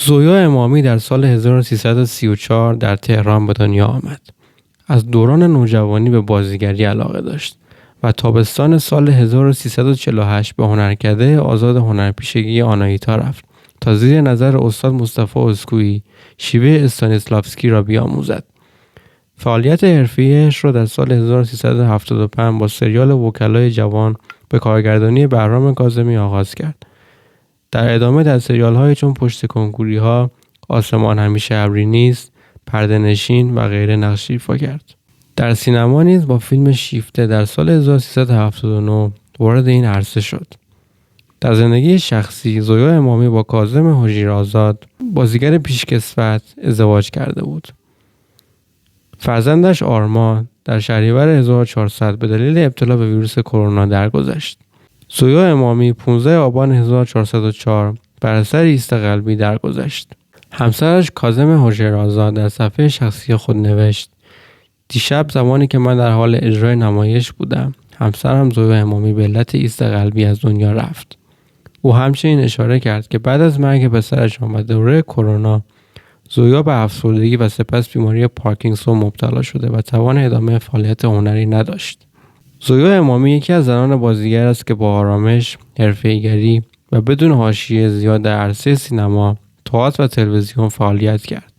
زویا امامی در سال 1334 در تهران به دنیا آمد. از دوران نوجوانی به بازیگری علاقه داشت و تابستان سال 1348 به هنرکده آزاد هنرپیشگی آناهیتا رفت تا زیر نظر استاد مصطفی اسکویی شیوه استانیسلافسکی را بیاموزد. فعالیت حرفی‌اش را در سال 1375 با سریال وکلای جوان به کارگردانی بهرام کاظمی آغاز کرد. در ادامه در سریال‌های چون پشت کنکوری‌ها، آسمان همیشه ابری نیست، پرده‌نشین و غیره نقش ایفا کرد. در سینما نیز با فیلم شیفته در سال 1379 وارد این عرصه شد. در زندگی شخصی زویا امامی با کاظم حجیرآزاد بازیگر پیشکسوت ازدواج کرده بود. فرزندش آرمان در شهریور 1400 به دلیل ابتلا به ویروس کرونا درگذشت. زویا امامی 15 آبان 1404 بر اثر ایست قلبی درگذشت. همسرش کاظم حجیرآزاد در صفحه شخصی خود نوشت: دیشب زمانی که من در حال اجرای نمایش بودم، همسرم زویا امامی به علت ایست قلبی از دنیا رفت. او همچنین اشاره کرد که بعد از مرگ پسرش و دوره کرونا، زویا به افسردگی و سپس بیماری پارکینسون مبتلا شده و توان ادامه فعالیت هنری نداشت. زویا امامی یکی از زنان بازیگر است که با آرامش، حرفه‌ای‌گری و بدون حاشیه زیاد در عرصه سینما، تئاتر و تلویزیون فعالیت کرد.